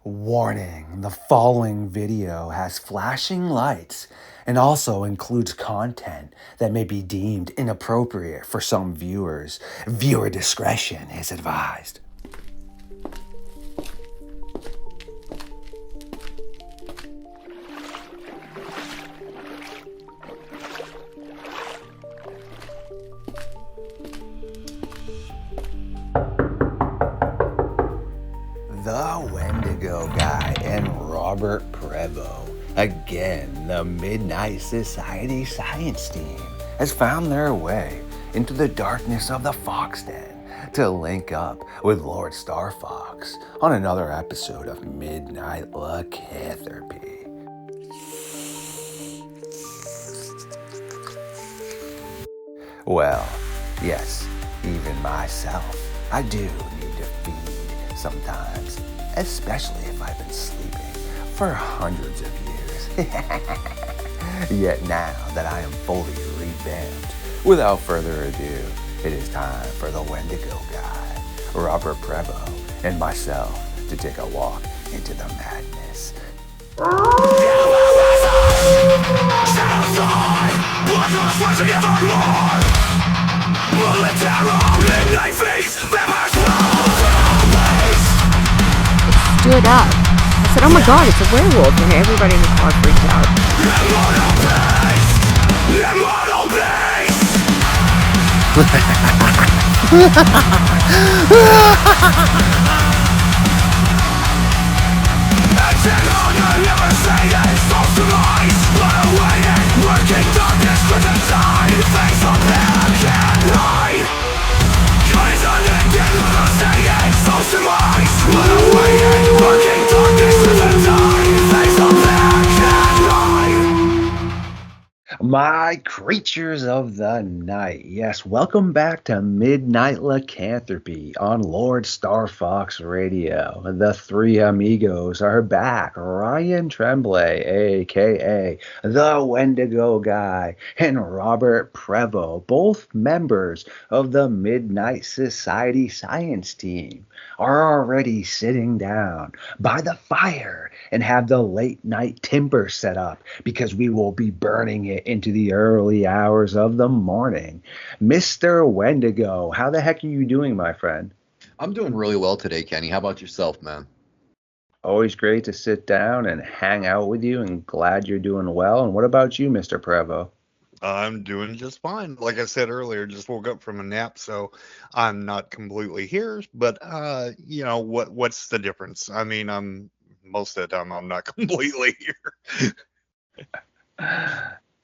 Warning, the following video has flashing lights and also includes content that may be deemed inappropriate for some viewers. Viewer discretion is advised. The Wendigo Guy and Robert Prevost. Again, the Midnight Society science team has found their way into the darkness of the Fox Den to link up with LordeStarfox on another episode of Midnight Lycanthropy. Well, yes, even myself, I do need to feed sometimes, especially if I've been sleeping for hundreds of years. Yet now that I am fully revamped, without further ado, it is time for the Wendigo Guy, Robert Prevost, and myself to take a walk into the madness. Stood up. I said, oh my god, it's a werewolf. And everybody in the car freaked out. My creatures of the night, yes, welcome back to Midnight Lycanthropy on LordeStarfox Radio. The three amigos are back. Ryan Tremblay, aka the Wendigo Guy, and Robert Prevost, both members of the Midnight Society science team, are already sitting down by the fire and have the late night timber set up because we will be burning it into the early hours of the morning. Mr. Wendigo, how the heck are you doing, my friend? I'm doing really well today, Kenny. How about yourself, man? Always great to sit down and hang out with you, and glad you're doing well. And what about you, Mr. Prevost? I'm doing just fine. Like I said earlier, just woke up from a nap, so I'm not completely here. But what's the difference? I mean, I'm most of the time I'm not completely here.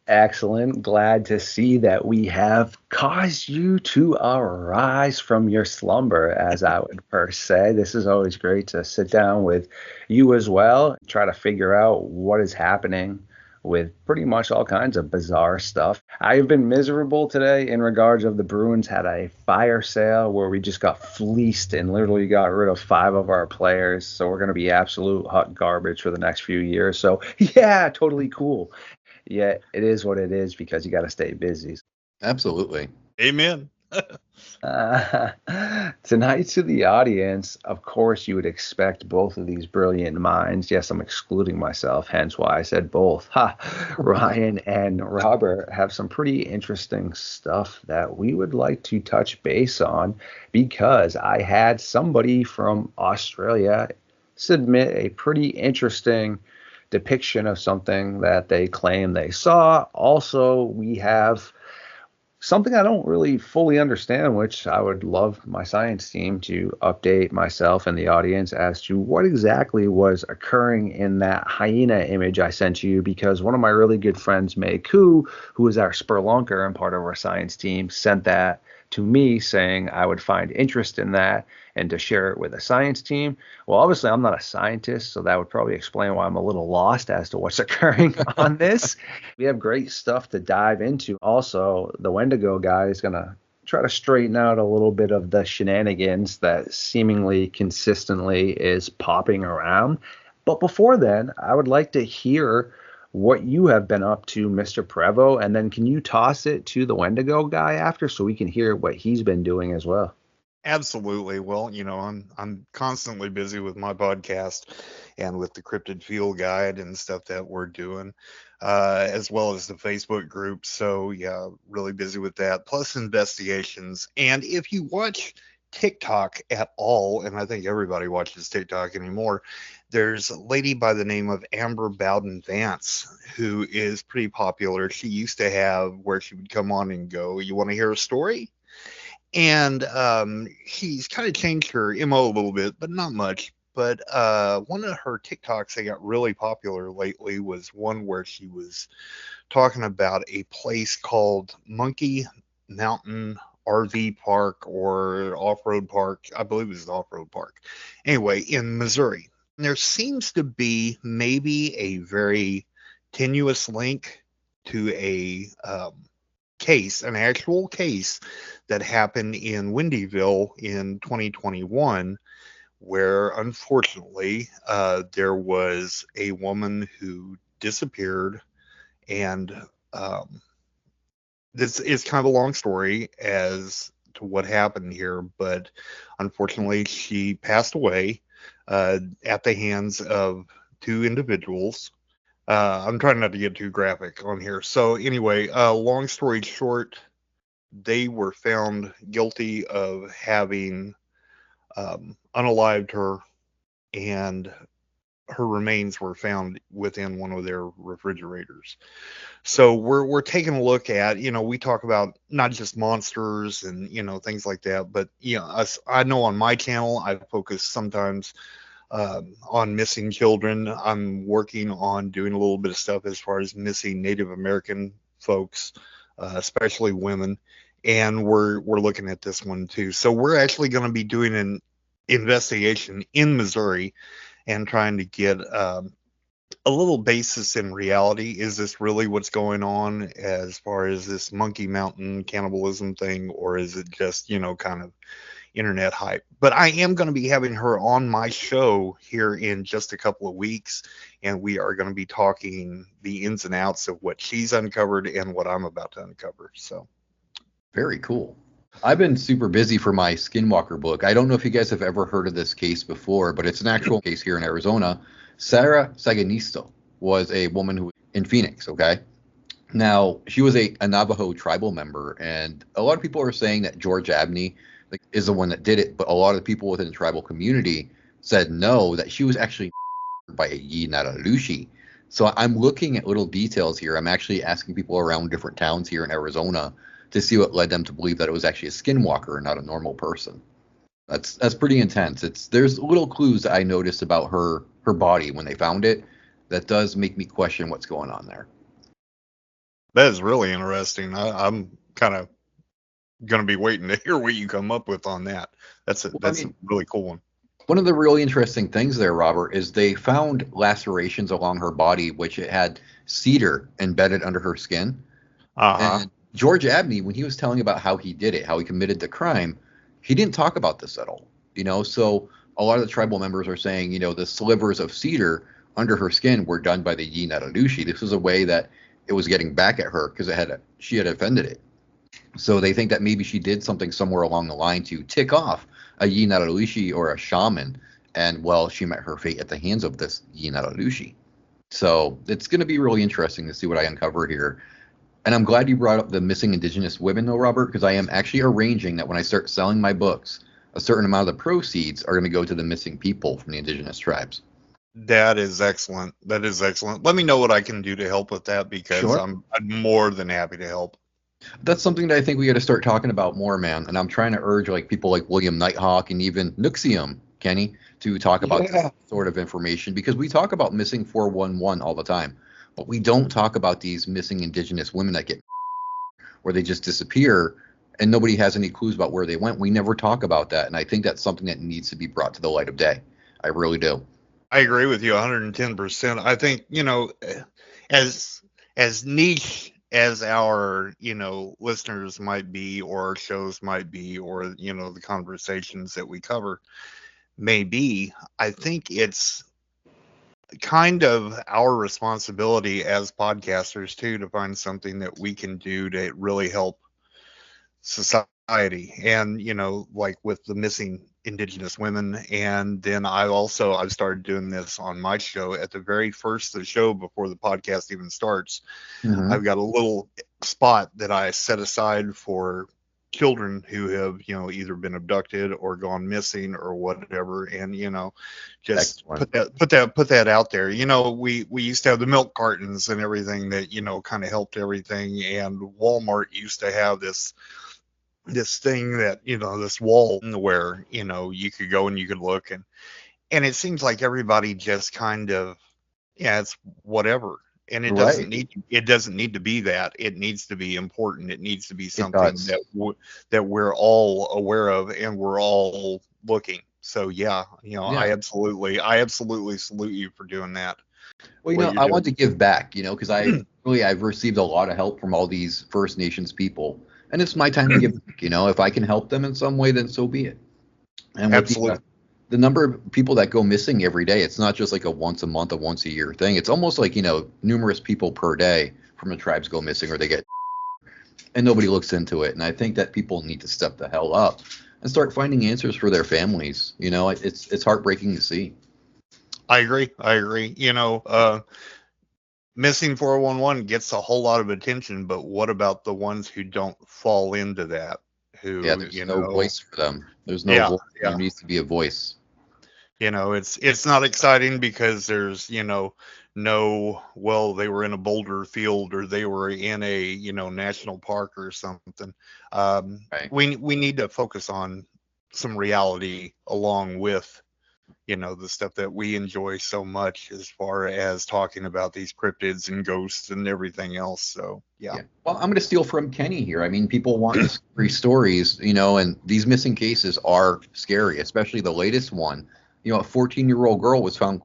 Excellent. Glad to see that we have caused you to arise from your slumber, as I would first say. This is always great to sit down with you as well, try to figure out what is happening with pretty much all kinds of bizarre stuff. I've been miserable today in regards of the Bruins had a fire sale where we just got fleeced and literally got rid of 5 of our players. So we're going to be absolute hot garbage for the next few years. So yeah, totally cool. Yeah, it is what it is because you got to stay busy. Absolutely. Amen. Tonight to the audience, of course, you would expect both of these brilliant minds. Yes, I'm excluding myself, hence why I said both. Ryan and Robert have some pretty interesting stuff that we would like to touch base on because I had somebody from Australia submit a pretty interesting depiction of something that they claim they saw. Also, we have something I don't really fully understand, which I would love my science team to update myself and the audience as to what exactly was occurring in that hyena image I sent you, because one of my really good friends, May Koo, who is our spelunker and part of our science team, sent that to me saying I would find interest in that and to share it with a science team. Well, obviously, I'm not a scientist, so that would probably explain why I'm a little lost as to what's occurring on this. We have great stuff to dive into. Also, the Wendigo Guy is going to try to straighten out a little bit of the shenanigans that seemingly consistently is popping around. But before then, I would like to hear what you have been up to, Mr. Prevost, and then can you toss it to the Wendigo Guy after so we can hear what he's been doing as well? Absolutely. Well, I'm constantly busy with my podcast and with the Cryptid Field Guide and stuff that we're doing, as well as the Facebook group. So yeah, really busy with that. Plus investigations. And if you watch TikTok at all, and I think everybody watches TikTok anymore, there's a lady by the name of Amber Bowden Vance who is pretty popular. She used to have where she would come on and go, "You want to hear a story?" And she's kind of changed her MO a little bit, but not much. But one of her TikToks that got really popular lately was one where she was talking about a place called Monkey Mountain RV Park or off-road park. I believe it was off-road park. Anyway, in Missouri. There seems to be maybe a very tenuous link to a case, an actual case that happened in Windyville in 2021, where unfortunately there was a woman who disappeared. And this is kind of a long story as to what happened here, but unfortunately she passed away at the hands of two individuals. I'm trying not to get too graphic on here. So anyway, long story short, they were found guilty of having unalived her, and her remains were found within one of their refrigerators. So we're taking a look at, we talk about not just monsters and things like that, but I know on my channel I focus sometimes on missing children. I'm working on doing a little bit of stuff as far as missing Native American folks, especially women, and we're looking at this one too. So we're actually going to be doing an investigation in Missouri and trying to get a little basis in reality. Is this really what's going on as far as this Monkey Mountain cannibalism thing, or is it just kind of internet hype? But I am going to be having her on my show here in just a couple of weeks, and we are going to be talking the ins and outs of what she's uncovered and what I'm about to uncover. So Very cool. I've been super busy for my Skinwalker book. I don't know if you guys have ever heard of this case before, but it's an actual case here in Arizona. Sarah Saganisto was a woman who in Phoenix, okay? Now, she was a Navajo tribal member, and a lot of people are saying that George Abney is the one that did it, but a lot of the people within the tribal community said no, that she was actually by a Yinaralushi. So I'm looking at little details here. I'm actually asking people around different towns here in Arizona to see what led them to believe that it was actually a skinwalker and not a normal person. That's pretty intense. There's little clues that I noticed about her body when they found it that does make me question what's going on there. that is really interesting. I'm kind of going to be waiting to hear what you come up with on that. That's a really cool one. One of the really interesting things there, Robert, is they found lacerations along her body, which it had cedar embedded under her skin. And George Abney, when he was telling about how he did it, how he committed the crime, he didn't talk about this at all. So a lot of the tribal members are saying, the slivers of cedar under her skin were done by the Yinaralushi. This was a way that it was getting back at her because she had offended it. So they think that maybe she did something somewhere along the line to tick off a Yinaralushi or a shaman, and she met her fate at the hands of this Yinaralushi. So it's going to be really interesting to see what I uncover here. And I'm glad you brought up the missing indigenous women, though, Robert, because I am actually arranging that when I start selling my books, a certain amount of the proceeds are going to go to the missing people from the indigenous tribes. That is excellent. That is excellent. Let me know what I can do to help with that, because Sure. I'm more than happy to help. That's something that I think we got to start talking about more, man. And I'm trying to urge people like William Nighthawk and even Nuxium, Kenny, to talk about this sort of information, because we talk about missing 411 all the time, but we don't talk about these missing indigenous women that get where they just disappear and nobody has any clues about where they went. We never talk about that, and I think that's something that needs to be brought to the light of day. I really do. I agree with you 110%. I think, as niche as our, listeners might be, or our shows might be, or, the conversations that we cover may be, I think it's kind of our responsibility as podcasters too to find something that we can do to really help society and like with the missing indigenous women. And then I've started doing this on my show at the very first of the show before the podcast even starts. I've got a little spot that I set aside for children who have either been abducted or gone missing or whatever, and just Excellent. put that out there. We used to have the milk cartons and everything that kind of helped everything, and Walmart used to have this thing that this wall where you could go and you could look, and it seems like everybody just kind of, yeah, it's whatever. And it doesn't need to be that. It needs to be important. It needs to be something that we're all aware of and we're all looking. So yeah, I absolutely salute you for doing that. Well, I want to give back, because I've received a lot of help from all these First Nations people, and it's my time to give back. If I can help them in some way, then so be it. And with the number of people that go missing every day, it's not just like a once a month, a once a year thing. It's almost like, numerous people per day from the tribes go missing or they get, and nobody looks into it. And I think that people need to step the hell up and start finding answers for their families. It's heartbreaking to see. I agree. Missing 411 gets a whole lot of attention, but what about the ones who don't fall into that? There's no voice for them. There's no voice. There needs to be a voice. It's not exciting because there's well, they were in a boulder field or they were in a national park or something. We need to focus on some reality along with the stuff that we enjoy so much, as far as talking about these cryptids and ghosts and everything else. So yeah. Well, I'm going to steal from Kenny here. I mean, people want scary stories, and these missing cases are scary, especially the latest one. A 14-year-old girl was found,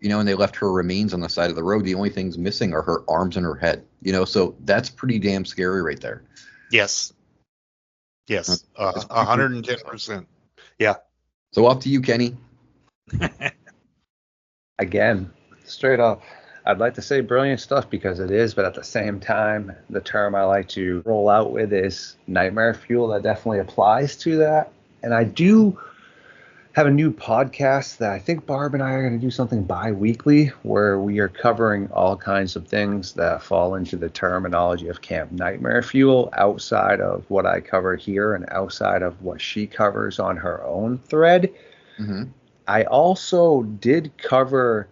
and they left her remains on the side of the road. The only things missing are her arms and her head, so that's pretty damn scary right there. Yes, 110%. Yeah. So off to you, Kenny. Again, straight up, I'd like to say brilliant stuff because it is, but at the same time, the term I like to roll out with is nightmare fuel. That definitely applies to that. And I do have a new podcast that I think Barb and I are going to do something bi-weekly where we are covering all kinds of things that fall into the terminology of Camp Nightmare Fuel outside of what I cover here and outside of what she covers on her own thread. Mm-hmm. I also did cover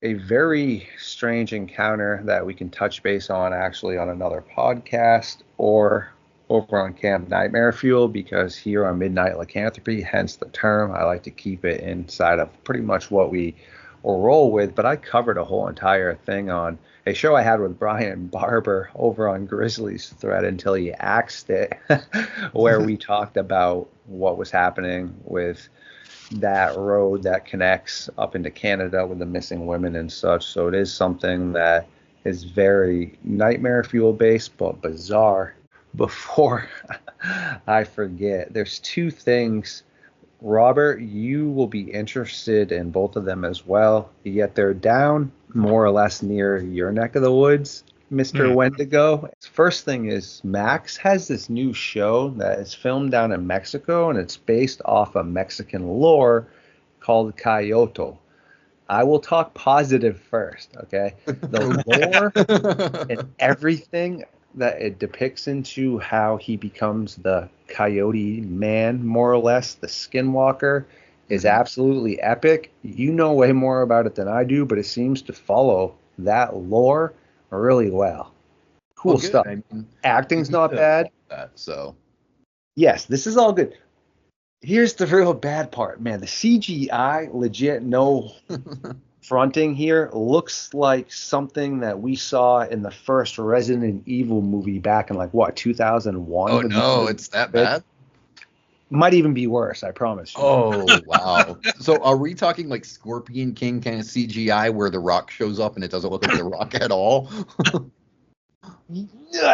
a very strange encounter that we can touch base on actually on another podcast or over on Camp Nightmare Fuel, because here on Midnight Lycanthropy, hence the term, I like to keep it inside of pretty much what we will roll with. But I covered a whole entire thing on a show I had with Brian Barber over on Grizzly's thread until he axed it, where we talked about what was happening with that road that connects up into Canada with the missing women and such. So it is something that is very nightmare fuel based, but bizarre. Before I forget, there's two things. Robert, you will be interested in both of them as well, yet they're down more or less near your neck of the woods, Mr. Wendigo. First thing is Max has this new show that is filmed down in Mexico, and it's based off of Mexican lore called Coyote. I will talk positive first, okay? The lore and everything that it depicts into how he becomes the Coyote Man, more or less, the Skinwalker, is absolutely epic. You know way more about it than I do, but it seems to follow that lore really well. Cool stuff. I mean, acting's not bad. Yes, this is all good. Here's the real bad part, man. The CGI, legit, no fronting here, looks like something that we saw in the first Resident Evil movie back in 2001. Oh no, it's that bad? Might even be worse, I promise you. Oh, wow. So are we talking like Scorpion King kind of CGI where The Rock shows up and it doesn't look like The Rock at all?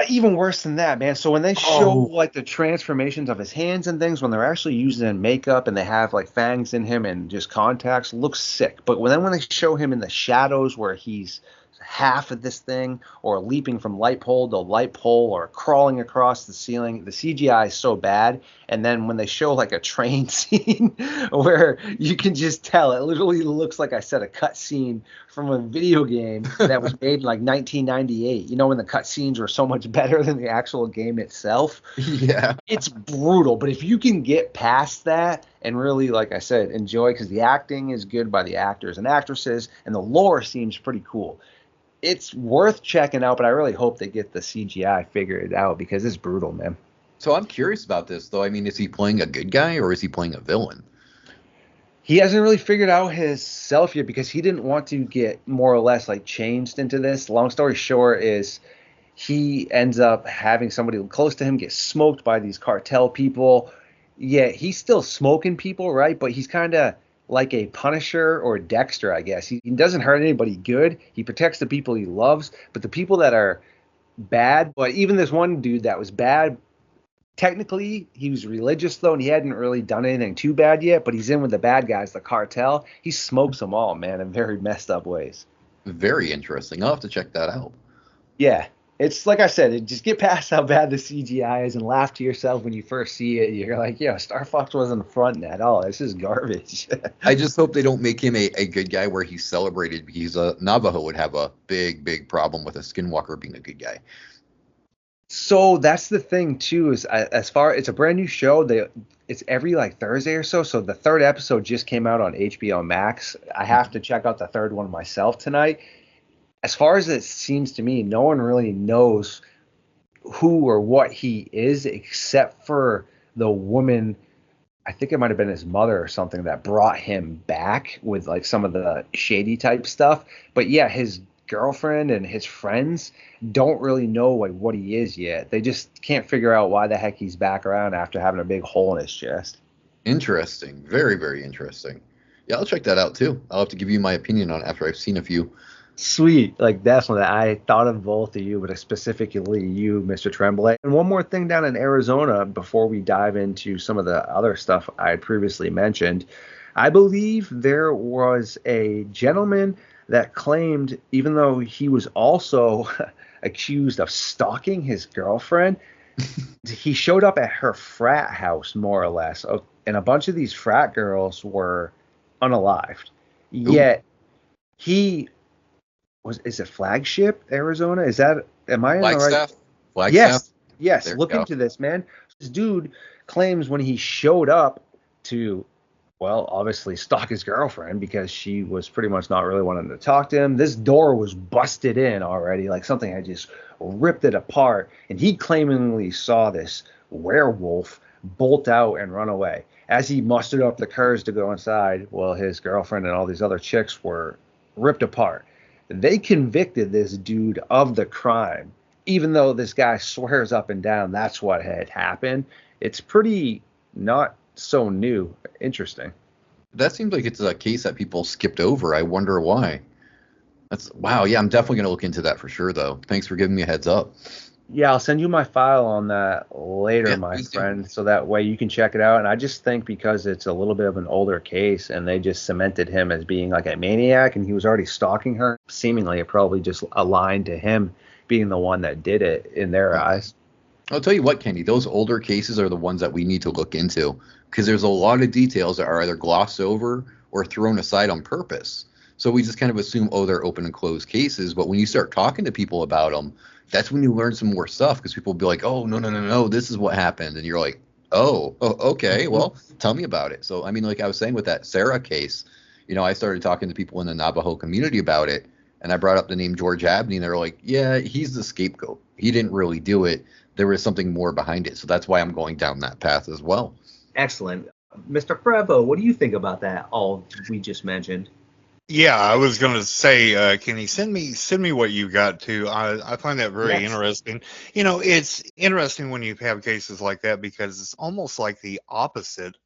Even worse than that, man. So when they show the transformations of his hands and things, when they're actually using makeup and they have fangs in him and just contacts, looks sick. But when they show him in the shadows where he's half of this thing, or leaping from light pole to light pole, or crawling across the ceiling. The CGI is so bad. And then when they show like a train scene where you can just tell, it literally looks like I said a cut scene from a video game that was made in like 1998. You know, when the cut scenes were so much better than the actual game itself. Yeah. It's brutal. But if you can get past that and really, like I said, enjoy, because the acting is good by the actors and actresses, and the lore seems pretty cool, it's worth checking out. But I really hope they get the CGI figured out, because it's brutal, man. So I'm curious about this, though. I mean, is he playing a good guy or is he playing a villain? He hasn't really figured out his self yet, because he didn't want to get more or less like changed into this. Long story short is he ends up having somebody close to him get smoked by these cartel people. Yeah, he's still smoking people, right? But he's kind of like a Punisher or Dexter, I guess. He doesn't hurt anybody good. He protects the people he loves, but the people that are bad, but even this one dude that was bad, technically he was religious though, and he hadn't really done anything too bad yet, but he's in with the bad guys, the cartel. He smokes them all, man, in very messed up ways. Very interesting. I'll have to check that out. Yeah, it's like I said, just get past how bad the CGI is and laugh to yourself when you first see it. You're like, yeah, Star Fox wasn't fronting at all. This is garbage. I just hope they don't make him a good guy where he's celebrated, because Navajo would have a big problem with a skinwalker being a good guy. So that's the thing too, is as far, it's a brand new show. It's every like Thursday or so. So the third episode just came out on HBO Max. I have to check out the third one myself tonight. As far as it seems to me, no one really knows who or what he is, except for the woman. I think it might have been his mother or something that brought him back with like some of the shady type stuff. But yeah, his girlfriend and his friends don't really know like what he is yet. They just can't figure out why the heck he's back around after having a big hole in his chest. Interesting. Very interesting. Yeah, I'll check that out too. I'll have to give you my opinion on it after I've seen a few. Sweet. Like, definitely. I thought of both of you, but specifically you, Mr. Tremblay. And one more thing down in Arizona before we dive into some of the other stuff I had previously mentioned. I believe there was a gentleman that claimed, even though he was also accused of stalking his girlfriend, he showed up at her frat house, more or less. And a bunch of these frat girls were unalived. Yet he is it Flagship, Arizona? Is that, am I in the right? Flagstaff? Yes. Look into this, man. This dude claims when he showed up to, well, obviously stalk his girlfriend, because she was pretty much not really wanting to talk to him. This door was busted in already, like something had just ripped it apart. And he claimingly saw this werewolf bolt out and run away. As he mustered up the courage to go inside, well, his girlfriend and all these other chicks were ripped apart. They convicted this dude of the crime, even though this guy swears up and down that's what had happened. It's pretty not so new. Interesting. That seems like it's a case that people skipped over. I wonder why. Wow. Yeah, I'm definitely going to look into that for sure, though. Thanks for giving me a heads up. Yeah, I'll send you my file on that later, my friend, so that way you can check it out. And I just think because it's a little bit of an older case and they just cemented him as being like a maniac and he was already stalking her, seemingly it probably just aligned to him being the one that did it in their eyes. I'll tell you what, Kenny, those older cases are the ones that we need to look into, because there's a lot of details that are either glossed over or thrown aside on purpose. So we just kind of assume, oh, they're open and closed cases. But when you start talking to people about them, that's when you learn some more stuff, because people will be like, oh, no, this is what happened. And you're like, oh, okay, well, tell me about it. So, I mean, like I was saying with that Sarah case, I started talking to people in the Navajo community about it. And I brought up the name George Abney, and they're like, yeah, he's the scapegoat. He didn't really do it. There was something more behind it. So that's why I'm going down that path as well. Excellent. Mr. Prevo, what do you think about that, all we just mentioned? Yeah, I was going to say, can you send me what you got too? I find that very interesting. It's interesting when you have cases like that, because it's almost like the opposite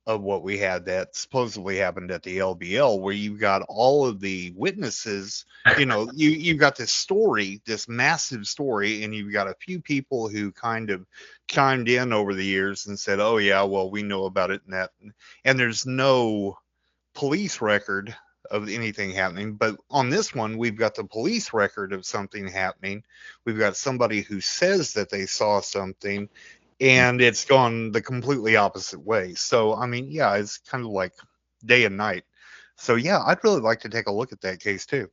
of what we had that supposedly happened at the LBL, where you've got all of the witnesses. You've got this story, this massive story, and you've got a few people who kind of chimed in over the years and said, oh yeah, well, we know about it and that, and there's no police record of anything happening. But on this one, we've got the police record of something happening. We've got somebody who says that they saw something, and it's gone the completely opposite way. So, I mean, yeah, it's kind of like day and night. So, yeah, I'd really like to take a look at that case too.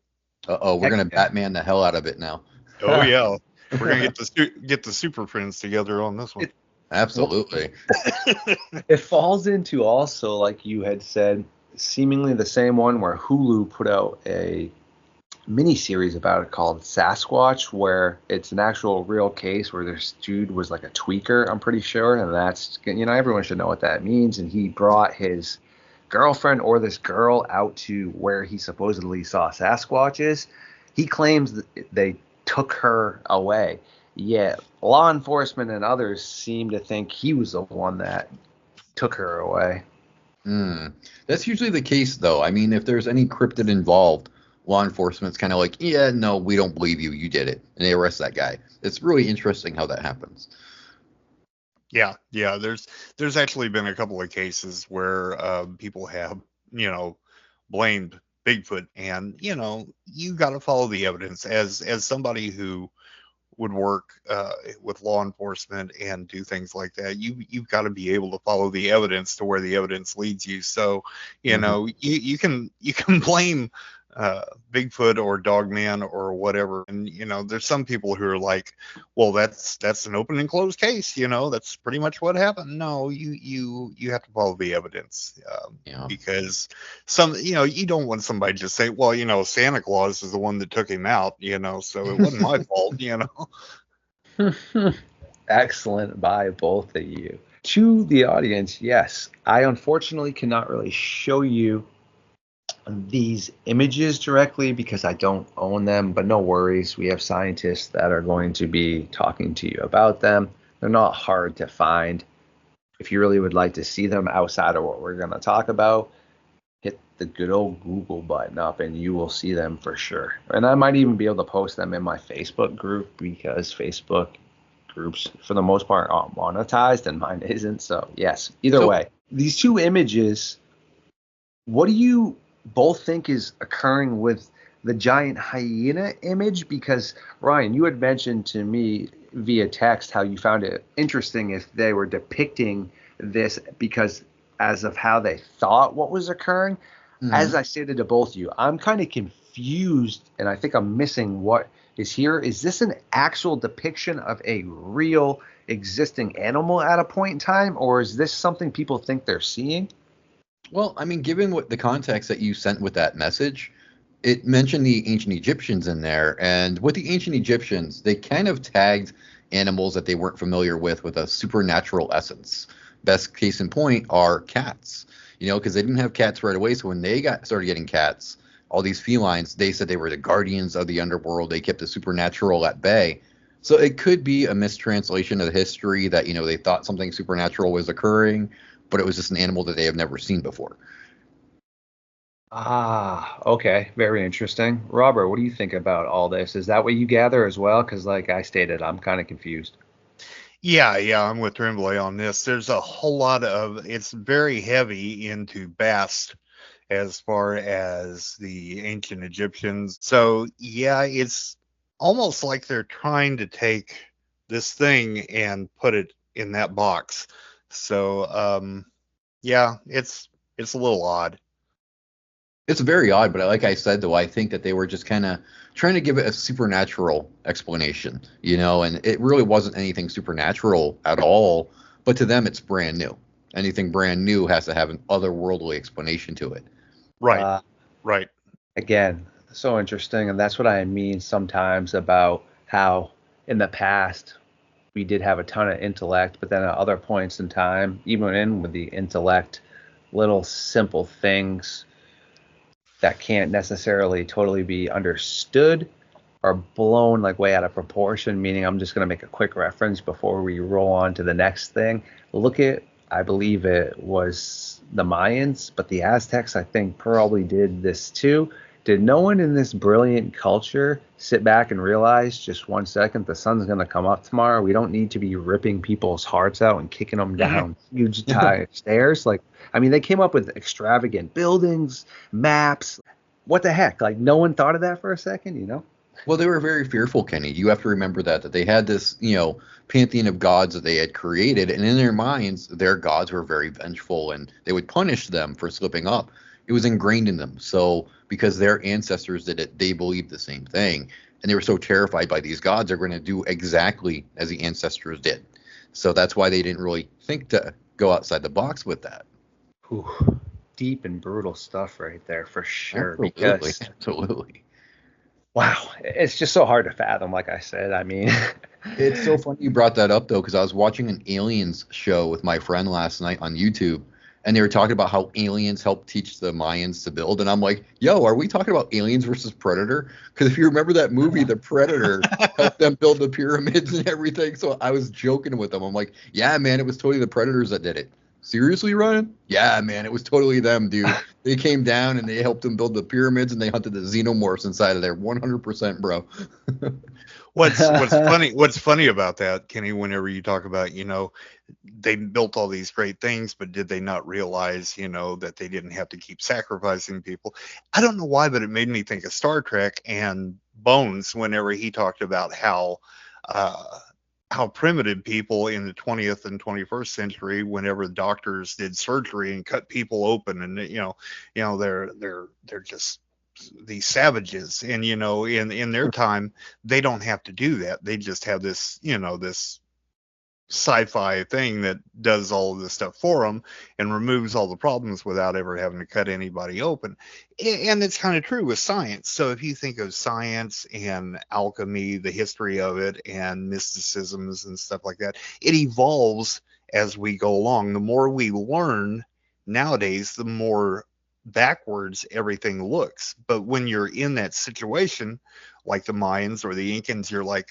Uh-oh, we're going to Batman the hell out of it now. Oh, yeah. We're going to get the Super Friends together on this one. Absolutely. It falls into also, like you had said, seemingly the same one where Hulu put out a mini-series about it called Sasquatch, where it's an actual real case where this dude was like a tweaker, I'm pretty sure, and that's, everyone should know what that means, and he brought his girlfriend or this girl out to where he supposedly saw Sasquatches. He claims that they took her away, yet law enforcement and others seem to think he was the one that took her away. That's usually the case, though. I mean, if there's any cryptid involved, law enforcement's kind of like, yeah, no, we don't believe you. You did it. And they arrest that guy. It's really interesting how that happens. Yeah. There's actually been a couple of cases where people have, blamed Bigfoot, and you got to follow the evidence. As somebody who would work with law enforcement and do things like that, you've got to be able to follow the evidence to where the evidence leads you. So you can blame Bigfoot or Dogman or whatever, and there's some people who are like, well, that's an open and closed case, that's pretty much what happened. No, you have to follow the evidence, because you don't want somebody to just say, well, Santa Claus is the one that took him out, so it wasn't my fault. Excellent by both of you. To the audience, yes, I unfortunately cannot really show you these images directly because I don't own them, but no worries. We have scientists that are going to be talking to you about them. They're not hard to find. If you really would like to see them outside of what we're going to talk about, hit the good old Google button up and you will see them for sure. And I might even be able to post them in my Facebook group because Facebook groups, for the most part, aren't monetized and mine isn't. So, yes, either way. These two images, what do you both think is occurring with the giant hyena image? Because Ryan, you had mentioned to me via text how you found it interesting if they were depicting this because as of how they thought what was occurring. As I stated to both of you, I'm kind of confused and I think I'm missing what is here. Is this an actual depiction of a real existing animal at a point in time, or is this something people think they're seeing? Well, I mean, given what the context that you sent with that message, it mentioned the ancient Egyptians in there. And with the ancient Egyptians, they kind of tagged animals that they weren't familiar with a supernatural essence. Best case in point are cats, because they didn't have cats right away. So when they started getting cats, all these felines, they said they were the guardians of the underworld. They kept the supernatural at bay. So it could be a mistranslation of history that, they thought something supernatural was occurring, but it was just an animal that they have never seen before. Okay. Very interesting. Robert, what do you think about all this? Is that what you gather as well? Because like I stated, I'm kind of confused. Yeah, I'm with Tremblay on this. There's a whole lot of, it's very heavy into Bast as far as the ancient Egyptians. So yeah, it's almost like they're trying to take this thing and put it in that box. So, yeah, it's a little odd. It's very odd, but like I said, though, I think that they were just kind of trying to give it a supernatural explanation, and it really wasn't anything supernatural at all. But to them, it's brand new. Anything brand new has to have an otherworldly explanation to it. Right. Right. Again, so interesting. And that's what I mean sometimes about how in the past we did have a ton of intellect, but then at other points in time, even with the intellect, little simple things that can't necessarily totally be understood are blown like way out of proportion, meaning I'm just going to make a quick reference before we roll on to the next thing. Look at, I believe it was the Mayans, but the Aztecs, I think, probably did this too. Did no one in this brilliant culture sit back and realize, just 1 second, the sun's going to come up tomorrow? We don't need to be ripping people's hearts out and kicking them down huge stairs. Like, I mean, they came up with extravagant buildings, maps, what the heck? Like, no one thought of that for a second, you know? Well, they were very fearful, Kenny. You have to remember that they had this, pantheon of gods that they had created, and in their minds, their gods were very vengeful, and they would punish them for slipping up. It was ingrained in them. So, because their ancestors did it, they believed the same thing, and they were so terrified by these gods, they're going to do exactly as the ancestors did. So that's why they didn't really think to go outside the box with that. Ooh, deep and brutal stuff right there for sure. Absolutely. Wow, it's just so hard to fathom, like I said. I mean, it's so funny you brought that up, though, because I was watching an aliens show with my friend last night on YouTube, and they were talking about how aliens helped teach the Mayans to build. And I'm like, yo, are we talking about Aliens versus Predator? Because if you remember that movie, The Predator helped them build the pyramids and everything. So I was joking with them. I'm like, yeah, man, it was totally the Predators that did it. Seriously, Ryan? Yeah, man, it was totally them, dude. They came down and they helped them build the pyramids, and they hunted the xenomorphs inside of there. 100%, bro. What's funny about that, Kenny, whenever you talk about, they built all these great things, but did they not realize, that they didn't have to keep sacrificing people? I don't know why, but it made me think of Star Trek and Bones whenever he talked about how primitive people in the 20th and 21st century, whenever doctors did surgery and cut people open, and they're just these savages, and in their time they don't have to do that. They just have this this sci-fi thing that does all of this stuff for them and removes all the problems without ever having to cut anybody open. And it's kind of true with science. So if you think of science and alchemy, the history of it, and mysticisms and stuff like that, it evolves as we go along. The more we learn nowadays, the more backwards everything looks. But when you're in that situation, like the Mayans or the Incans, you're like,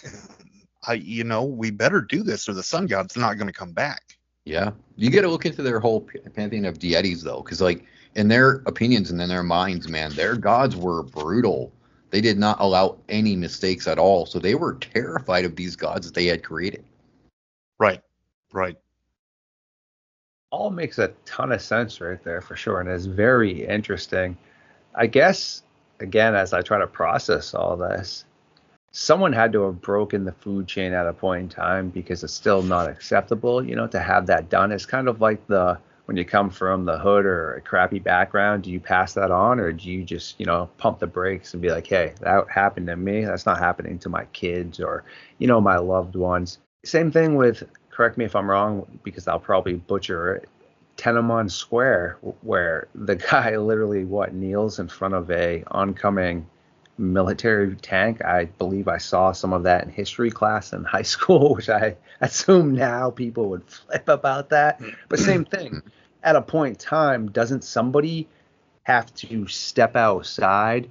we better do this or the sun god's not going to come back. Yeah. You got to look into their whole pantheon of deities, though, because, like, in their opinions and in their minds, man, their gods were brutal. They did not allow any mistakes at all. So they were terrified of these gods that they had created. Right. All makes a ton of sense right there for sure. And it's very interesting. I guess, again, as I try to process all this, someone had to have broken the food chain at a point in time, because it's still not acceptable, to have that done. It's kind of like when you come from the hood or a crappy background, do you pass that on, or do you just, pump the brakes and be like, hey, that happened to me. That's not happening to my kids or, my loved ones. Same thing with, correct me if I'm wrong, because I'll probably butcher it, Tenemon Square, where the guy literally kneels in front of a oncoming military tank. I believe I saw some of that in history class in high school, which I assume now people would flip about that. But same thing. At a point in time, doesn't somebody have to step outside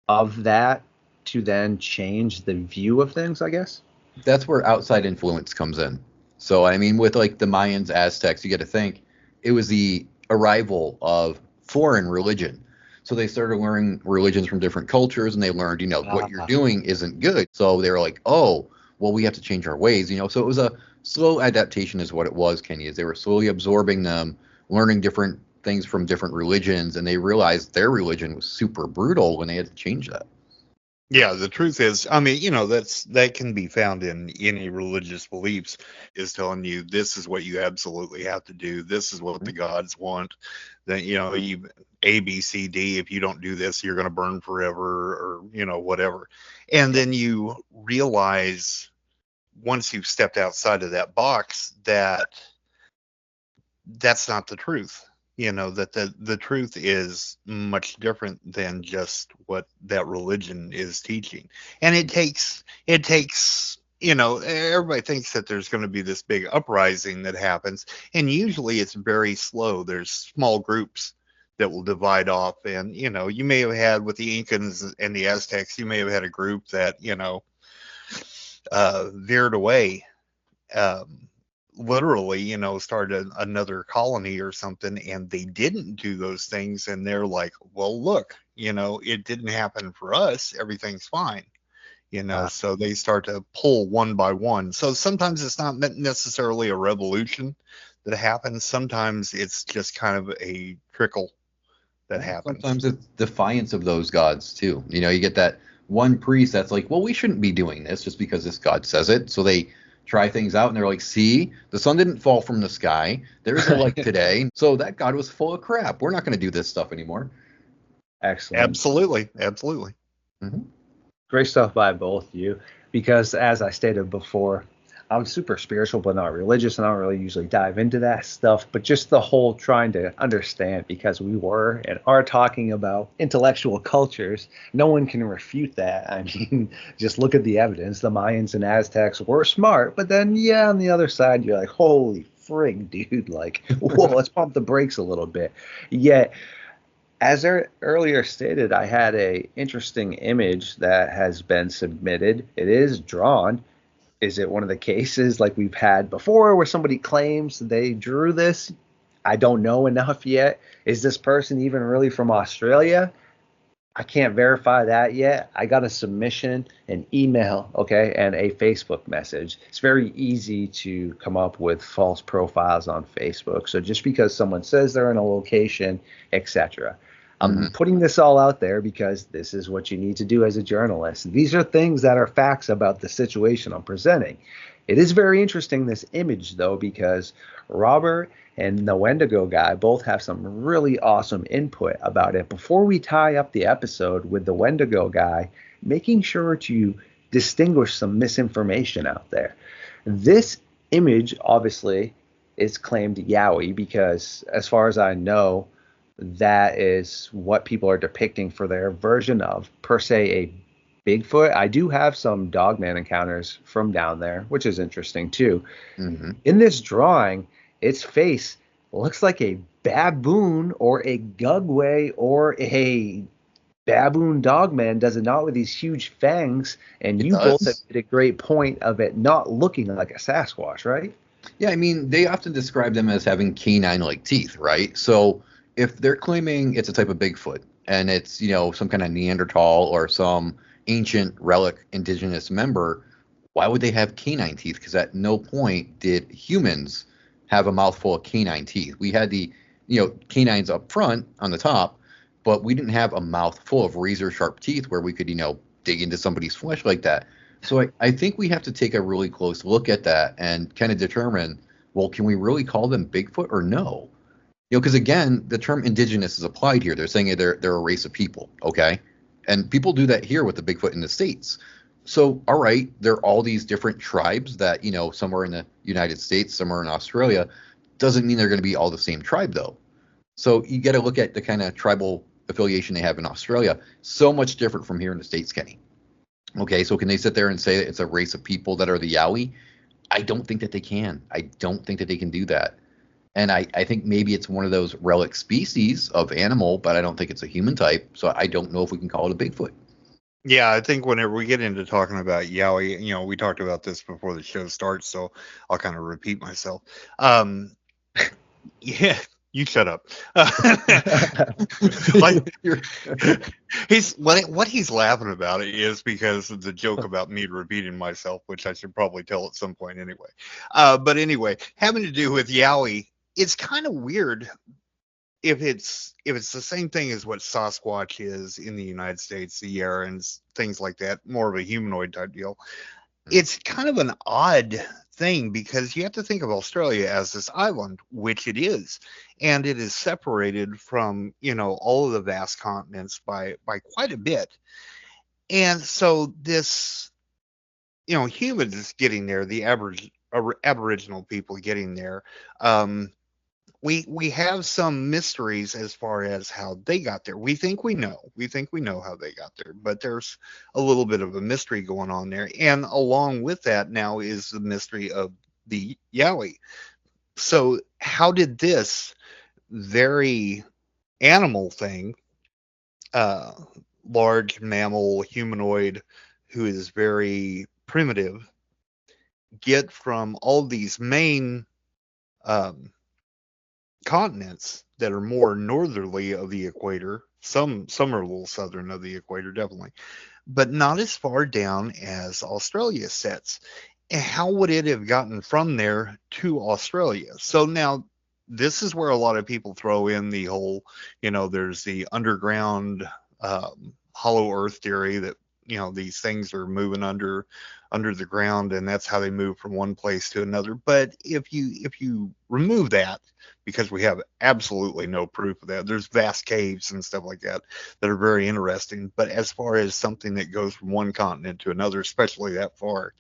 of that to then change the view of things, I guess? That's where outside influence comes in. So, I mean, with like the Mayans, Aztecs, you got to think it was the arrival of foreign religion. So they started learning religions from different cultures, and they learned, what you're doing isn't good. So they were like, oh, well, we have to change our ways, So it was a slow adaptation is what it was, Kenny, is they were slowly absorbing them, learning different things from different religions, and they realized their religion was super brutal when they had to change that. Yeah, the truth is, I mean, that can be found in any religious beliefs, is telling you this is what you absolutely have to do. This is what the gods want. That, you A, B, C, D, if you don't do this, you're going to burn forever, or, whatever. And then you realize once you've stepped outside of that box that that's not the truth. That the truth is much different than just what that religion is teaching. And it takes, everybody thinks that there's going to be this big uprising that happens. And usually it's very slow. There's small groups that will divide off. And, you may have had with the Incans and the Aztecs, you may have had a group that, veered away. Literally, started another colony or something, and they didn't do those things, and they're like, well, look, it didn't happen for us, everything's fine, so they start to pull one by one. So sometimes it's not necessarily a revolution that happens. Sometimes it's just kind of a trickle that happens. Sometimes it's defiance of those gods too. You know, you get that one priest that's like, well, we shouldn't be doing this just because this god says it. So they try things out and they're like, see, the sun didn't fall from the sky. There is a light today. So that god was full of crap. We're not going to do this stuff anymore. Excellent. Absolutely. Mm-hmm. Great stuff by both of you, because as I stated before, I'm super spiritual but not religious, and I don't really usually dive into that stuff, but just the whole trying to understand, because we were and are talking about intellectual cultures. No one can refute that. I mean, just look at the evidence. The Mayans and Aztecs were smart, but then, yeah, on the other side, you're like, holy frig, dude, like, whoa, let's pump the brakes a little bit. Yet, as earlier stated, I had a interesting image that has been submitted. It is drawn. Is it one of the cases like we've had before where somebody claims they drew this? I don't know enough yet. Is this person even really from Australia? I can't verify that yet. I got a submission, an email, okay, and a Facebook message. It's very easy to come up with false profiles on Facebook. So just because someone says they're in a location, etc. I'm putting this all out there because this is what you need to do as a journalist. These are things that are facts about the situation I'm presenting. It is very interesting, this image, though, because Robert and the Wendigo guy both have some really awesome input about it. Before we tie up the episode with the Wendigo guy, making sure to distinguish some misinformation out there. This image, obviously, is claimed Yowie because, as far as I know, that is what people are depicting for their version of, per se, a Bigfoot. I do have some Dogman encounters from down there, which is interesting too. In this drawing, its face looks like a baboon or a gugway or a baboon dogman, does it not, with these huge fangs? And you both have made a great point of it not looking like a Sasquatch, right? Yeah, I mean, they often describe them as having canine-like teeth, right? So if they're claiming it's a type of Bigfoot and it's, you know, some kind of Neanderthal or some ancient relic indigenous member, why would they have canine teeth? Because at no point did humans have a mouthful of canine teeth. We had the, you know, canines up front on the top, but we didn't have a mouth full of razor sharp teeth where we could, you know, dig into somebody's flesh like that. So I think we have to take a really close look at that and kind of determine, well, can we really call them Bigfoot or no? You know, because again, the term indigenous is applied here. They're saying they're a race of people, okay? And people do that here with the Bigfoot in the States. So, all right, there are all these different tribes that, you know, some are in the United States, some are in Australia. Doesn't mean they're going to be all the same tribe, though. So you got to look at the kind of tribal affiliation they have in Australia. So much different from here in the States, Kenny. Okay, so can they sit there and say that it's a race of people that are the Yowie? I don't think that they can. I don't think that they can do that. And I think maybe it's one of those relic species of animal, but I don't think it's a human type. So I don't know if we can call it a Bigfoot. Yeah, I think whenever we get into talking about Yowie, you know, we talked about this before the show starts, so I'll kind of repeat myself. Yeah, you shut up. Like what he's laughing about it is because of the joke about me repeating myself, which I should probably tell at some point anyway. But anyway, having to do with Yowie, it's kind of weird if it's the same thing as what Sasquatch is in the United States, the Yarrans, things like that, more of a humanoid type deal. It's kind of an odd thing because you have to think of Australia as this island, which it is, and it is separated from, you know, all of the vast continents by quite a bit. And so this, you know, humans getting there, the Aboriginal people getting there, we have some mysteries as far as how they got there. We think we know how they got there, but there's a little bit of a mystery going on there. And along with that now is the mystery of the Yowie. So how did this very animal thing, large mammal humanoid who is very primitive, get from all these main continents that are more northerly of the equator? Some are a little southern of the equator, definitely, but not as far down as Australia sets. And how would it have gotten from there to Australia? So now this is where a lot of people throw in the whole, there's the underground hollow earth theory that, these things are moving under the ground, and that's how they move from one place to another. But if you remove that, because we have absolutely no proof of that, there's vast caves and stuff like that are very interesting. But as far as something that goes from one continent to another, especially that far,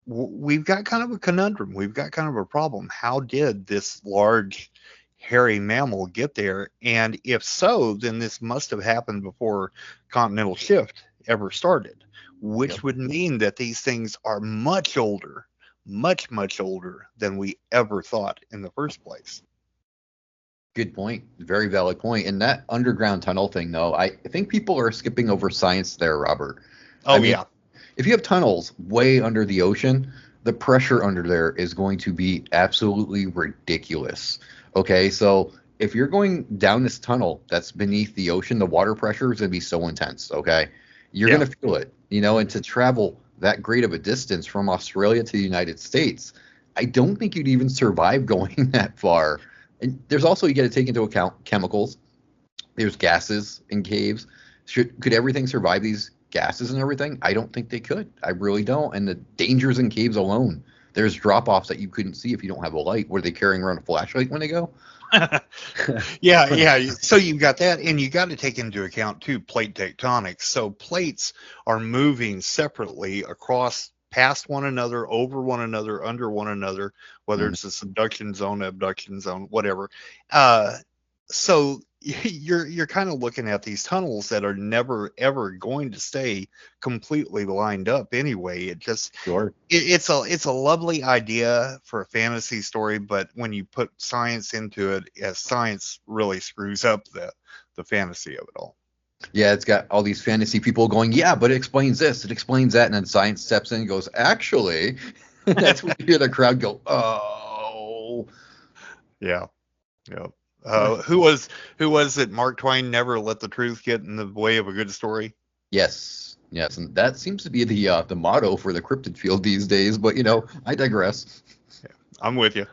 we've got kind of a conundrum. We've got kind of a problem. How did this large hairy mammal get there? And if so, then this must have happened before continental shift ever started, which would mean that these things are much older, much older than we ever thought in the first place. Good point. Very valid point. And that underground tunnel thing, though, I think people are skipping over science there, Robert. Yeah. If you have tunnels way under the ocean, the pressure under there is going to be absolutely ridiculous. Okay, so if you're going down this tunnel that's beneath the ocean, the water pressure is going to be so intense, okay? You're going to feel it, and to travel that great of a distance from Australia to the United States, I don't think you'd even survive going that far. And there's also, you got to take into account chemicals. There's gases in caves. Could everything survive these gases and everything? I don't think they could. I really don't. And the dangers in caves alone. There's drop-offs that you couldn't see if you don't have a light. Were they carrying around a flashlight when they go? Yeah. So you've got that, and you got to take into account too plate tectonics. So plates are moving separately across, past one another, over one another, under one another, whether it's a subduction zone, abduction zone, whatever. So you're kind of looking at these tunnels that are never ever going to stay completely lined up anyway. It just it's a lovely idea for a fantasy story, but when you put science into it, science really screws up the fantasy of it all. Yeah, it's got all these fantasy people going, yeah, but it explains this, it explains that, and then science steps in and goes, actually. That's when you hear the crowd go, oh. Yeah. Who was it? Mark Twain never let the truth get in the way of a good story. Yes, and that seems to be the motto for the cryptid field these days. But I digress. Yeah, I'm with you.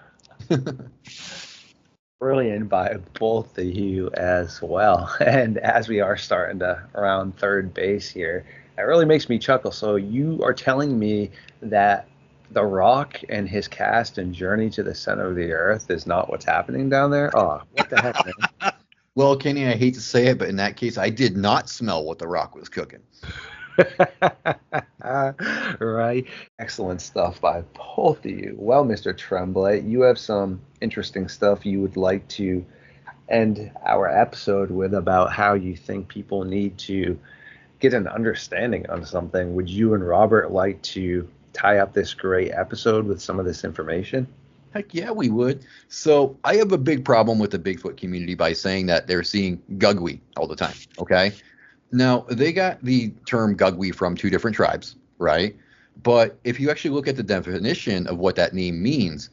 Brilliant by both of you as well. And as we are starting to round third base here, it really makes me chuckle. So you are telling me that The Rock and his cast and Journey to the Center of the Earth is not what's happening down there? Oh, what the heck, man? Well, Kenny, I hate to say it, but in that case, I did not smell what The Rock was cooking. Right. Excellent stuff by both of you. Well, Mr. Tremblay, you have some interesting stuff you would like to end our episode with about how you think people need to get an understanding on something. Would you and Robert like to tie up this great episode with some of this information? Heck yeah, we would. So I have a big problem with the Bigfoot community by saying that they're seeing Gugwe all the time, okay? Now, they got the term Gugwe from two different tribes, right? But if you actually look at the definition of what that name means,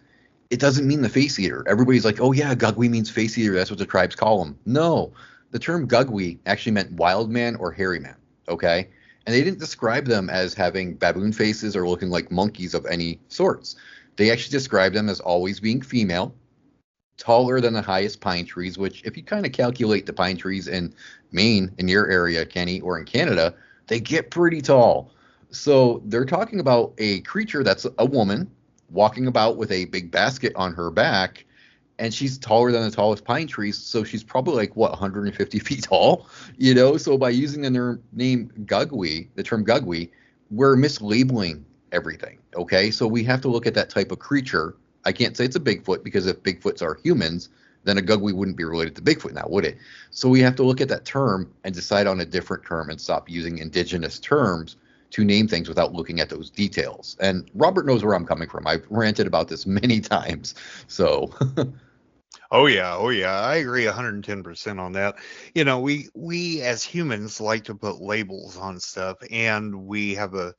it doesn't mean the face eater. Everybody's like, oh yeah, Gugwe means face eater. That's what the tribes call them. No, the term Gugwe actually meant wild man or hairy man, okay? And they didn't describe them as having baboon faces or looking like monkeys of any sorts. They actually described them as always being female, taller than the highest pine trees, which if you kind of calculate the pine trees in Maine, in your area, Kenny, or in Canada, they get pretty tall. So they're talking about a creature that's a woman walking about with a big basket on her back, and she's taller than the tallest pine trees, so she's probably like, 150 feet tall? So by using the name Gugwe, the term Gugwe, we're mislabeling everything, okay? So we have to look at that type of creature. I can't say it's a Bigfoot, because if Bigfoots are humans, then a Gugwe wouldn't be related to Bigfoot now, would it? So we have to look at that term and decide on a different term and stop using indigenous terms to name things without looking at those details. And Robert knows where I'm coming from. I've ranted about this many times. So Oh yeah. I agree 110% on that. We as humans like to put labels on stuff, and we have a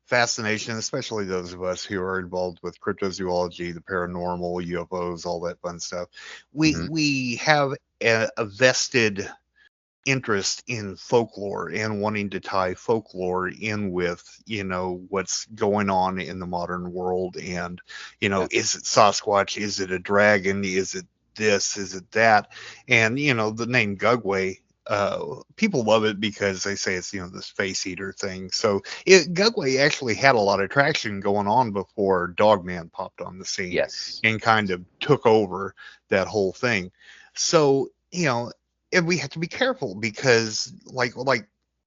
fascination, especially those of us who are involved with cryptozoology, the paranormal, UFOs, all that fun stuff. We have a vested interest in folklore and wanting to tie folklore in with, what's going on in the modern world. And, is it Sasquatch? Is it a dragon? Is it this? Is it that? And, the name Gugway, people love it because they say it's, this face eater thing. So Gugway actually had a lot of traction going on before Dogman popped on the scene. Yes. And kind of took over that whole thing. So, and we have to be careful because like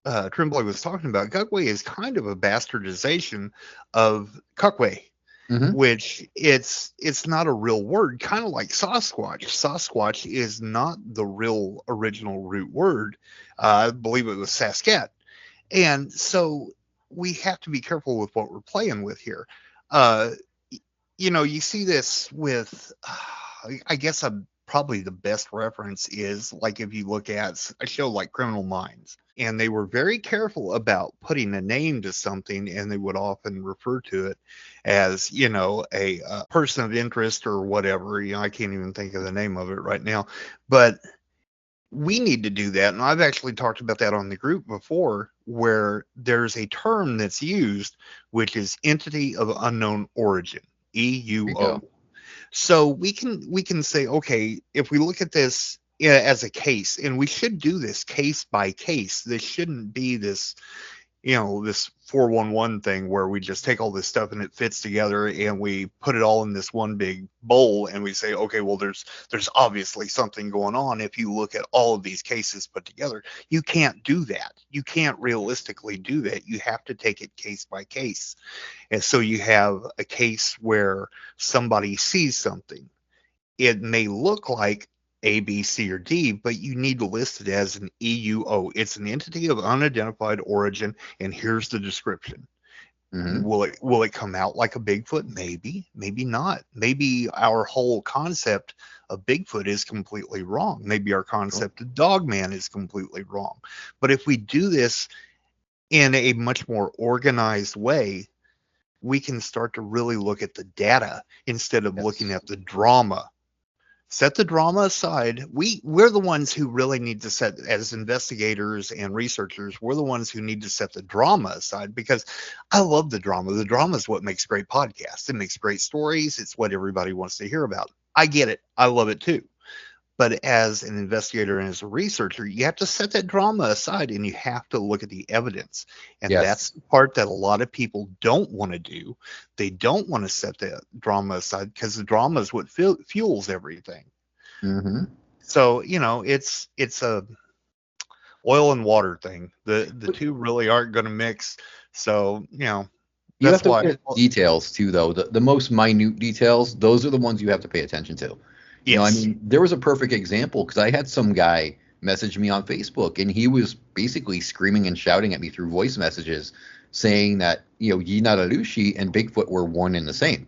Tremblay was talking about, Gugway is kind of a bastardization of Cuckway, which it's not a real word, kind of like Sasquatch. Sasquatch is not the real original root word. I believe it was Saskat. And so we have to be careful with what we're playing with here. You see this with, I guess probably the best reference is like if you look at a show like Criminal Minds, and they were very careful about putting a name to something, and they would often refer to it as, a person of interest or whatever. I can't even think of the name of it right now, but we need to do that. And I've actually talked about that on the group before, where there's a term that's used, which is entity of unknown origin, EUO. So we can say, okay, if we look at this as a case, and we should do this case by case. This shouldn't be this, this 411 thing where we just take all this stuff and it fits together and we put it all in this one big bowl and we say, okay, well, there's obviously something going on. If you look at all of these cases put together, you can't do that. You can't realistically do that. You have to take it case by case. And so you have a case where somebody sees something. It may look like A, B, C, or D, but you need to list it as an EUO. It's an entity of unidentified origin, and here's the description. Will it come out like a Bigfoot? Maybe, maybe not. Maybe our whole concept of Bigfoot is completely wrong. Maybe our concept of Dogman is completely wrong. But if we do this in a much more organized way, we can start to really look at the data instead of looking at the drama. Set the drama aside. We're the ones who really need to set, as investigators and researchers, we're the ones who need to set the drama aside, because I love the drama. The drama is what makes great podcasts. It makes great stories. It's what everybody wants to hear about. I get it. I love it too. But as an investigator and as a researcher, you have to set that drama aside and you have to look at the evidence. And that's the part that a lot of people don't want to do. They don't want to set that drama aside because the drama is what fuels everything. So, it's a oil and water thing. The two really aren't going to mix. So, you have to look at details too, though. The most minute details, those are the ones you have to pay attention to. Yes. There was a perfect example because I had some guy message me on Facebook, and he was basically screaming and shouting at me through voice messages saying that, Yinadalushi and Bigfoot were one and the same.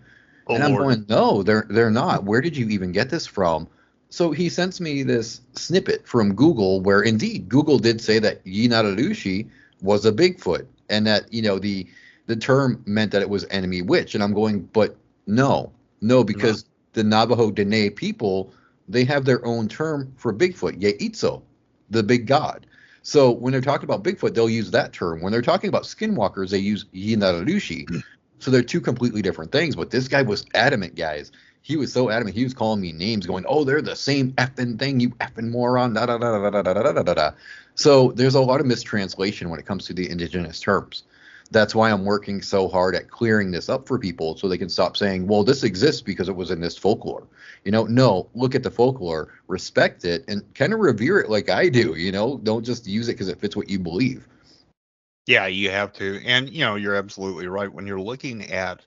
I'm going, no, they're not. Where did you even get this from? So he sends me this snippet from Google where indeed Google did say that Yinadalushi was a Bigfoot and that, the term meant that it was enemy witch. And I'm going, but no, because the Navajo Dene people, they have their own term for Bigfoot, Yeitzo, the big god. So when they're talking about Bigfoot, they'll use that term. When they're talking about skinwalkers, they use Yinadalushi. So they're two completely different things. But this guy was adamant, guys. He was so adamant. He was calling me names going, oh, they're the same effing thing, you effing moron, da da da da da da da da da da. So there's a lot of mistranslation when it comes to the indigenous terms. That's why I'm working so hard at clearing this up for people so they can stop saying, well, this exists because it was in this folklore. No, look at the folklore, respect it, and kind of revere it like I do. Don't just use it because it fits what you believe. Yeah, you have to. And, you're absolutely right. When you're looking at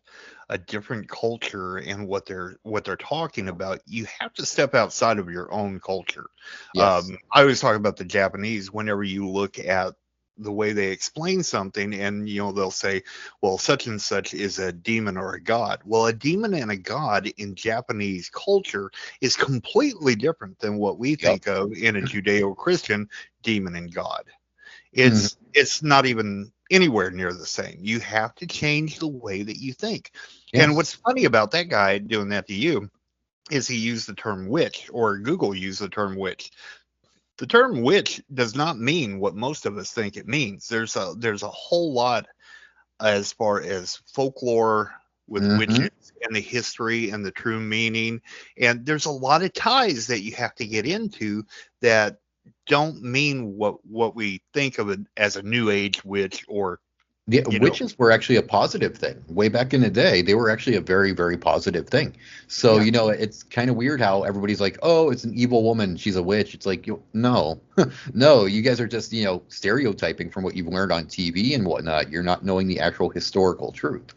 a different culture and what they're talking about, you have to step outside of your own culture. Yes. I always talk about the Japanese. Whenever you look at the way they explain something, and they'll say, well, such and such is a demon or a god. Well, a demon and a god in Japanese culture is completely different than what we think of in a Judeo-Christian demon and god. It's not even anywhere near the same. You have to change the way that you think. And what's funny about that guy doing that to you is he used the term witch, or Google used the term witch. The term witch does not mean what most of us think it means. There's a whole lot as far as folklore with witches and the history and the true meaning. And there's a lot of ties that you have to get into that don't mean what we think of it as a new age witch or witches were actually a positive thing. Way back in the day, they were actually a very, very positive thing. So, it's kind of weird how everybody's like, oh, it's an evil woman, she's a witch. It's like, no, no, you guys are just, stereotyping from what you've learned on TV and whatnot. You're not knowing the actual historical truth.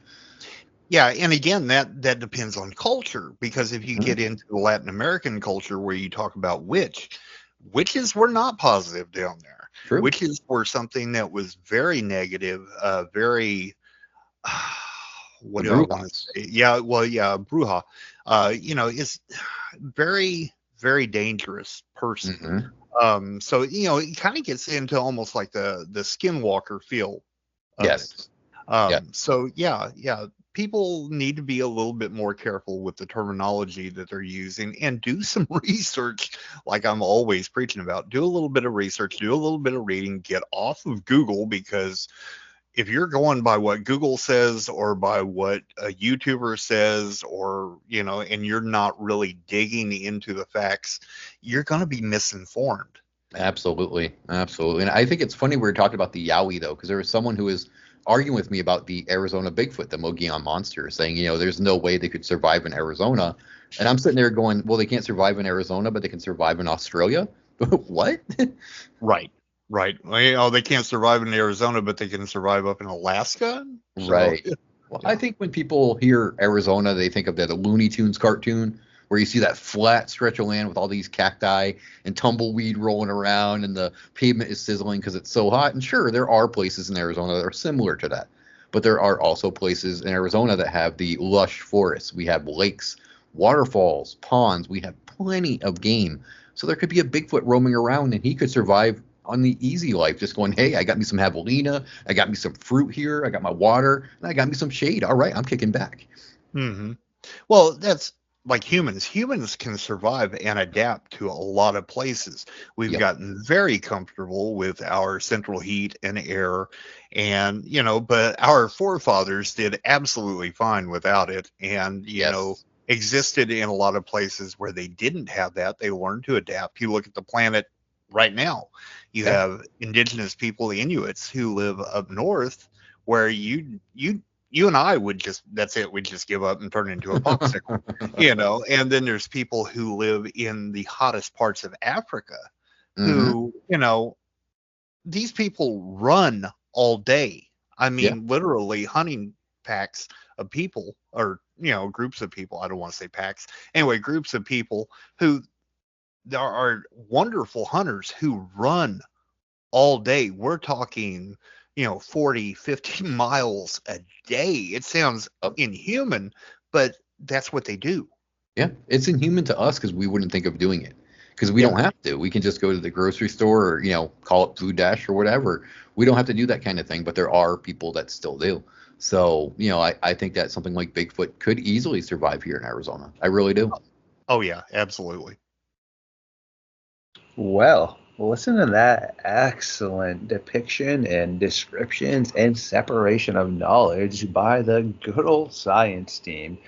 Yeah, and again, that depends on culture, because if you get into the Latin American culture where you talk about witches were not positive down there. True. Witches were something that was very negative, very what do I want to say? Yeah, well, yeah, bruja. Is very, very dangerous person. So it kind of gets into almost like the skinwalker feel. Yes. So yeah. People need to be a little bit more careful with the terminology that they're using and do some research, like I'm always preaching about. Do a little bit of research, do a little bit of reading, get off of Google, because if you're going by what Google says or by what a YouTuber says, or, and you're not really digging into the facts, you're going to be misinformed. Absolutely. And I think it's funny we were talking about the Yowie, though, because there was someone who was arguing with me about the Arizona Bigfoot, the Mogollon monster, saying, there's no way they could survive in Arizona. And I'm sitting there going, well, they can't survive in Arizona, but they can survive in Australia? What? Right. Well, they can't survive in Arizona, but they can survive up in Alaska? Right. Well, I think when people hear Arizona, they think of the Looney Tunes cartoon, where you see that flat stretch of land with all these cacti and tumbleweed rolling around and the pavement is sizzling because it's so hot. And sure, there are places in Arizona that are similar to that. But there are also places in Arizona that have the lush forests. We have lakes, waterfalls, ponds. We have plenty of game. So there could be a Bigfoot roaming around and he could survive on the easy life, just going, hey, I got me some javelina, I got me some fruit here, I got my water, and I got me some shade. All right, I'm kicking back. Well, that's like humans. Humans can survive and adapt to a lot of places. We've gotten very comfortable with our central heat and air, and but our forefathers did absolutely fine without it, and existed in a lot of places where they didn't have that. They learned to adapt. You look at the planet right now, you have indigenous people, the Inuits, who live up north, where you and I would just, that's it, we'd just give up and turn into a popsicle, and then there's people who live in the hottest parts of Africa who, these people run all day. I mean, literally hunting packs of people, or, groups of people. I don't want to say packs. Anyway, groups of people who there are wonderful hunters who run all day. We're talking 40, 50 miles a day. It sounds inhuman, but that's what they do. Yeah, it's inhuman to us because we wouldn't think of doing it, because we don't have to. We can just go to the grocery store or, call it Food Dash or whatever. We don't have to do that kind of thing, but there are people that still do. So, I think that something like Bigfoot could easily survive here in Arizona. I really do. Oh, yeah, absolutely. Well, listen to that excellent depiction and descriptions and separation of knowledge by the good old science team.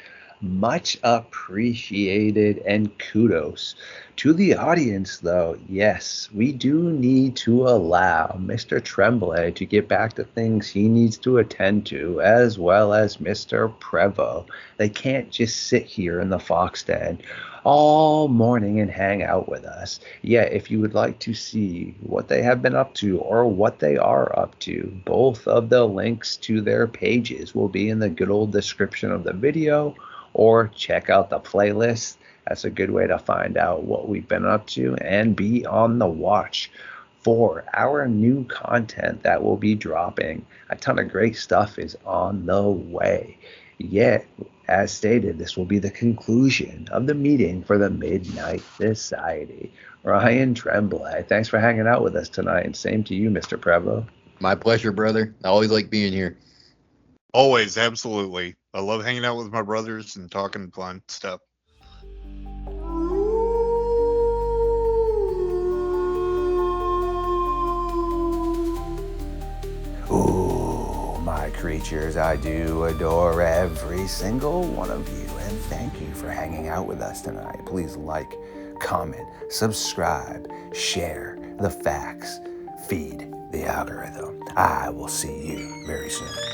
Much appreciated, and kudos to the audience, though. Yes, we do need to allow Mr. Tremblay to get back to things he needs to attend to, as well as Mr. Prevo. They can't just sit here in the Fox Den all morning and hang out with us. Yeah, if you would like to see what they have been up to or what they are up to, both of the links to their pages will be in the good old description of the video, or check out the playlist. That's a good way to find out what we've been up to and be on the watch for our new content that will be dropping. A ton of great stuff is on the way. Yet, as stated, this will be the conclusion of the meeting for the Midnight Society. Ryan Tremblay, thanks for hanging out with us tonight, and same to you, Mr. Prevo. My pleasure, brother. I always like being here. Always, absolutely. I love hanging out with my brothers and talking fun stuff. my creatures, I do adore every single one of you, and thank you for hanging out with us tonight. Please like, comment, subscribe, share the facts, feed the algorithm. I will see you very soon.